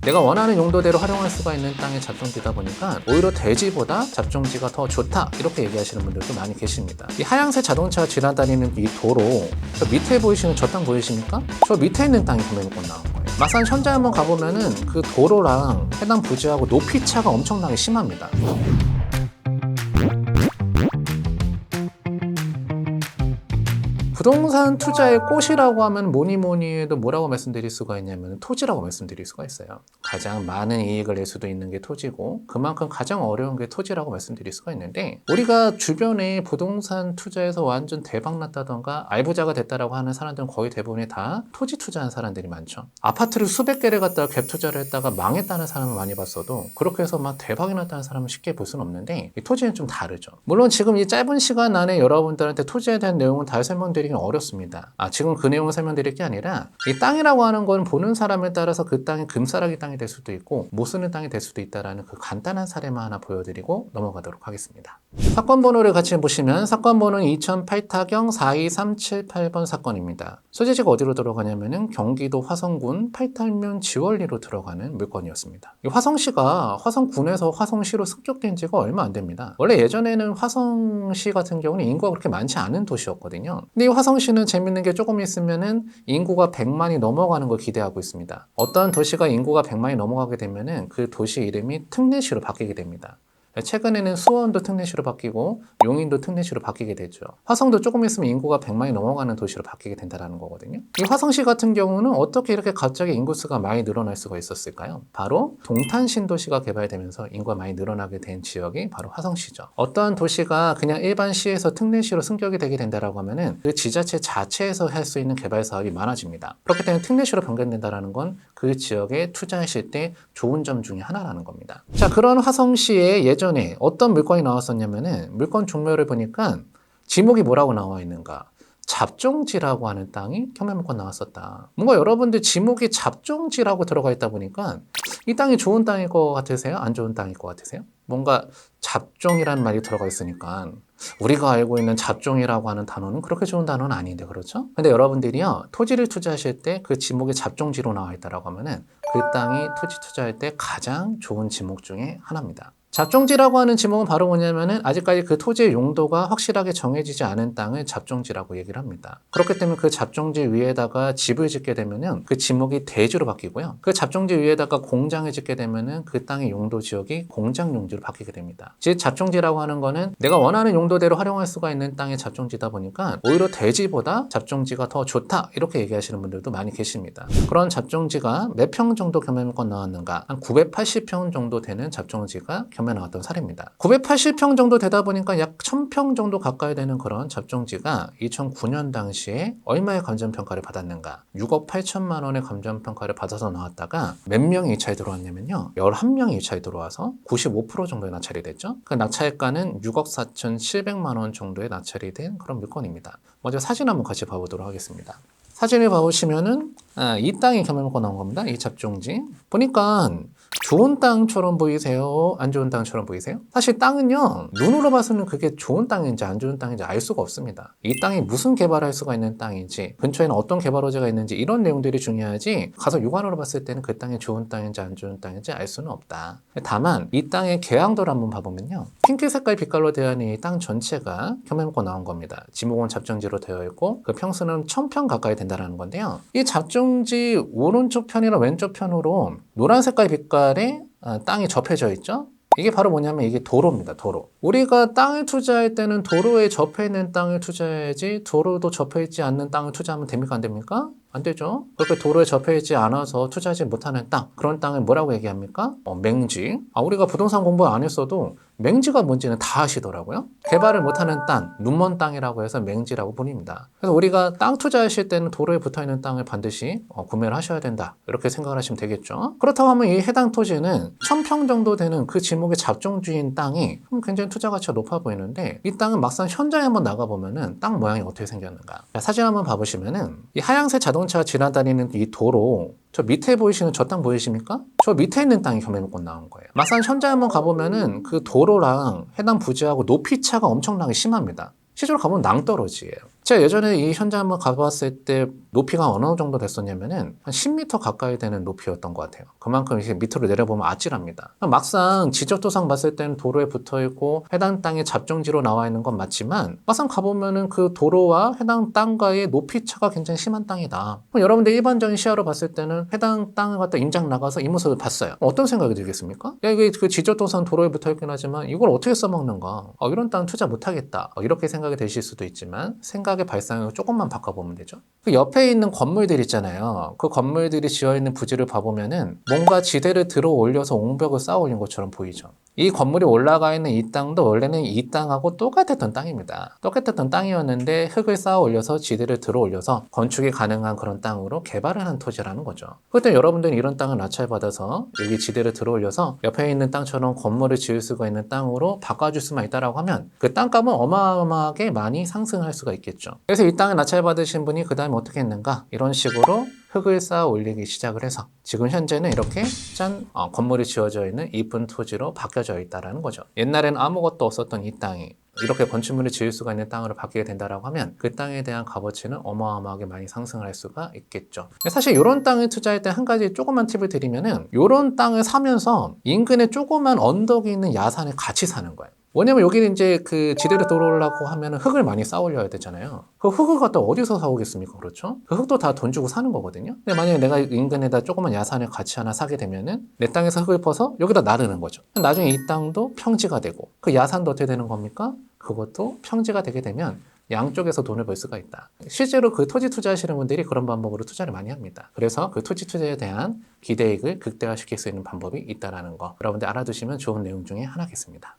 내가 원하는 용도대로 활용할 수가 있는 땅의 잡종지다 보니까 오히려 대지보다 잡종지가 더 좋다 이렇게 얘기하시는 분들도 많이 계십니다. 이 하얀색 자동차가 지나다니는 이 도로, 저 밑에 보이시는 저 땅 보이십니까? 저 밑에 있는 땅이 금해놓고 나온 거예요. 막상 현장에 한번 가보면은 그 도로랑 해당 부지하고 높이 차가 엄청나게 심합니다. 부동산 투자의 꽃이라고 하면 뭐니 해도 뭐라고 말씀드릴 수가 있냐면 토지라고 말씀드릴 수가 있어요. 가장 많은 이익을 낼 수도 있는 게 토지고 그만큼 가장 어려운 게 토지라고 말씀드릴 수가 있는데, 우리가 주변에 부동산 투자에서 완전 대박 났다던가 알부자가 됐다라고 하는 사람들은 거의 대부분이 다 토지 투자한 사람들이 많죠. 아파트를 수백 개를 갖다가 갭 투자를 했다가 망했다는 사람을 많이 봤어도 그렇게 해서 막 대박이 났다는 사람을 쉽게 볼 수는 없는데, 이 토지는 좀 다르죠. 물론 지금 이 짧은 시간 안에 여러분들한테 토지에 대한 내용은 다 설명드리기 어렵습니다. 지금 그 내용을 설명드릴 게 아니라, 이 땅이라고 하는 건 보는 사람에 따라서 그 땅이 금싸라기 땅이 될 수도 있고 못 쓰는 땅이 될 수도 있다라는 그 간단한 사례만 하나 보여드리고 넘어가도록 하겠습니다. 사건 번호를 같이 보시면 사건 번호는 2008타경 42378번 사건입니다. 소재지가 어디로 들어가냐면은 경기도 화성군 팔탈면 지월리로 들어가는 물건이었습니다. 이 화성시가 화성군에서 화성시로 승격된 지가 얼마 안 됩니다. 원래 예전에는 화성시 같은 경우는 인구가 그렇게 많지 않은 도시였거든요. 근데 이 화성시는 재밌는 게 조금 있으면은 인구가 100만이 넘어가는 걸 기대하고 있습니다. 어떤 도시가 인구가 100만이 넘어가게 되면은 그 도시 이름이 특례시로 바뀌게 됩니다. 최근에는 수원도 특례시로 바뀌고 용인도 특례시로 바뀌게 되죠. 화성도 조금 있으면 인구가 100만이 넘어가는 도시로 바뀌게 된다는 거거든요. 이 화성시 같은 경우는 어떻게 이렇게 갑자기 인구수가 많이 늘어날 수가 있었을까요? 바로 동탄신도시가 개발되면서 인구가 많이 늘어나게 된 지역이 바로 화성시죠. 어떠한 도시가 그냥 일반 시에서 특례시로 승격이 되게 된다라고 하면은 그 지자체 자체에서 할 수 있는 개발 사업이 많아집니다. 그렇기 때문에 특례시로 변경된다라는 건 그 지역에 투자하실 때 좋은 점 중에 하나라는 겁니다. 자, 그런 화성시에 예전에 어떤 물건이 나왔었냐면은 물건 종묘를 보니까 지목이 뭐라고 나와 있는가? 잡종지라고 하는 땅이 경매물건 나왔었다. 뭔가 여러분들 지목이 잡종지라고 들어가 있다 보니까 이 땅이 좋은 땅일 것 같으세요? 안 좋은 땅일 것 같으세요? 뭔가 잡종이라는 말이 들어가 있으니까 우리가 알고 있는 잡종이라고 하는 단어는 그렇게 좋은 단어는 아닌데, 그렇죠? 근데 여러분들이요, 토지를 투자하실 때 그 지목이 잡종지로 나와 있다라고 하면은 그 땅이 토지 투자할 때 가장 좋은 지목 중에 하나입니다. 잡종지라고 하는 지목은 바로 뭐냐면은 아직까지 그 토지의 용도가 확실하게 정해지지 않은 땅을 잡종지라고 얘기를 합니다. 그렇기 때문에 그 잡종지 위에다가 집을 짓게 되면은 그 지목이 대지로 바뀌고요. 그 잡종지 위에다가 공장을 짓게 되면은 그 땅의 용도 지역이 공장 용지로 바뀌게 됩니다. 즉 잡종지라고 하는 거는 내가 원하는 용도대로 활용할 수가 있는 땅의 잡종지다 보니까 오히려 대지보다 잡종지가 더 좋다 이렇게 얘기하시는 분들도 많이 계십니다. 그런 잡종지가 몇 평 정도 경매물건 나왔는가? 한 980평 정도 되는 잡종지가 경매 나왔던 사례입니다. 980평 정도 되다 보니까 약 1000평 정도 가까이 되는 그런 잡종지가 2009년 당시에 얼마의 감정평가를 받았는가? 6억 8천만 원의 감정평가를 받아서 나왔다가 몇 명이 입찰에 들어왔냐면요, 11명이 입찰에 들어와서 95% 정도의 낙찰이 됐죠. 그 낙찰가는 6억 4,700만 원 정도의 낙찰이 된 그런 물건입니다. 먼저 사진 한번 같이 봐보도록 하겠습니다. 사진을 봐보시면은 이 땅이 경매물건 나온 겁니다. 이 잡종지 보니까 좋은 땅처럼 보이세요? 안 좋은 땅처럼 보이세요? 사실 땅은요, 눈으로 봐서는 그게 좋은 땅인지 안 좋은 땅인지 알 수가 없습니다. 이 땅이 무슨 개발할 수가 있는 땅인지, 근처에는 어떤 개발 호재가 있는지, 이런 내용들이 중요하지 가서 육안으로 봤을 때는 그 땅이 좋은 땅인지 안 좋은 땅인지 알 수는 없다. 다만 이 땅의 개항도를 한번 봐보면요, 핑크 색깔 빛깔로 되어 있는 이 땅 전체가 경매물건 나온 겁니다. 지목은 잡종지로 되어 있고 그 평수는 1000평 가까이 된다는 건데요, 이 잡종지 오른쪽 편이나 왼쪽 편으로 노란 색깔 빛깔의 땅이 접해져 있죠. 이게 바로 뭐냐면 이게 도로입니다. 도로. 우리가 땅을 투자할 때는 도로에 접해 있는 땅을 투자해야지 도로도 접해 있지 않는 땅을 투자하면 됩니까? 안 됩니까? 안 되죠. 그렇게 도로에 접해 있지 않아서 투자하지 못하는 땅, 그런 땅을 뭐라고 얘기합니까? 맹지. 우리가 부동산 공부 안 했어도 맹지가 뭔지는 다 아시더라고요. 개발을 못하는 땅, 눈먼 땅이라고 해서 맹지라고 부릅니다. 그래서 우리가 땅 투자하실 때는 도로에 붙어있는 땅을 반드시 구매를 하셔야 된다, 이렇게 생각을 하시면 되겠죠. 그렇다고 하면 이 해당 토지는 1000평 정도 되는 그 지목의 잡종주인 땅이 굉장히 투자 가치가 높아 보이는데, 이 땅은 막상 현장에 한번 나가보면은 땅 모양이 어떻게 생겼는가. 사진 한번 봐보시면은 이 하얀색 자동차가 지나다니는 이 도로, 저 밑에 보이시는 저 땅 보이십니까? 저 밑에 있는 땅이 경매물건 나온 거예요. 막상 현장에 한번 가보면은 그 도로랑 해당 부지하고 높이 차가 엄청나게 심합니다. 실제로 가보면 낭떠러지예요. 제가 예전에 이 현장 한번 가봤을 때 높이가 어느 정도 됐었냐면은 한 10m 가까이 되는 높이였던 것 같아요. 그만큼 이제 밑으로 내려보면 아찔합니다. 막상 지적도상 봤을 때는 도로에 붙어 있고 해당 땅의 잡종지로 나와 있는 건 맞지만 막상 가보면은 그 도로와 해당 땅과의 높이 차가 굉장히 심한 땅이다. 그럼 여러분들 일반적인 시야로 봤을 때는 해당 땅을 갖다 임장 나가서 이 모습을 봤어요. 어떤 생각이 들겠습니까? 야, 이게 그 지적도상 도로에 붙어 있긴 하지만 이걸 어떻게 써먹는가? 이런 땅 투자 못하겠다. 이렇게 생각이 되실 수도 있지만 생각의 발상을 조금만 바꿔보면 되죠. 그 옆에 있는 건물들 있잖아요. 그 건물들이 지어있는 부지를 봐보면은 뭔가 지대를 들어 올려서 옹벽을 쌓아 올린 것처럼 보이죠. 이 건물이 올라가 있는 이 땅도 원래는 이 땅하고 똑같았던 땅입니다. 똑같았던 땅이었는데 흙을 쌓아 올려서 지대를 들어 올려서 건축이 가능한 그런 땅으로 개발을 한 토지라는 거죠. 그때 여러분들은 이런 땅을 낙찰받아서 여기 지대를 들어 올려서 옆에 있는 땅처럼 건물을 지을 수가 있는 땅으로 바꿔줄 수만 있다라고 하면 그 땅값은 어마어마하게 많이 상승할 수가 있겠죠. 그래서 이 땅을 낙찰받으신 분이 그 다음에 어떻게 했는가? 이런 식으로 흙을 쌓아 올리기 시작을 해서 지금 현재는 이렇게 건물이 지어져 있는 이쁜 토지로 바뀌어져 있다는 거죠. 옛날에는 아무것도 없었던 이 땅이 이렇게 건축물을 지을 수가 있는 땅으로 바뀌게 된다고 하면 그 땅에 대한 값어치는 어마어마하게 많이 상승할 수가 있겠죠. 사실 이런 땅에 투자할 때 한 가지 조그만 팁을 드리면은 이런 땅을 사면서 인근에 조그만 언덕이 있는 야산에 같이 사는 거예요. 왜냐면 여기는 이제 그 지대로 들어오려고 하면 흙을 많이 쌓아 올려야 되잖아요. 그 흙을 갖다 어디서 사오겠습니까? 그렇죠? 그 흙도 다 돈 주고 사는 거거든요. 근데 만약에 내가 인근에다 조그만 야산을 같이 하나 사게 되면은 내 땅에서 흙을 퍼서 여기다 나르는 거죠. 나중에 이 땅도 평지가 되고 그 야산도 어떻게 되는 겁니까? 그것도 평지가 되게 되면 양쪽에서 돈을 벌 수가 있다. 실제로 그 토지 투자하시는 분들이 그런 방법으로 투자를 많이 합니다. 그래서 그 토지 투자에 대한 기대이익을 극대화시킬 수 있는 방법이 있다는 거 여러분들 알아두시면 좋은 내용 중에 하나겠습니다.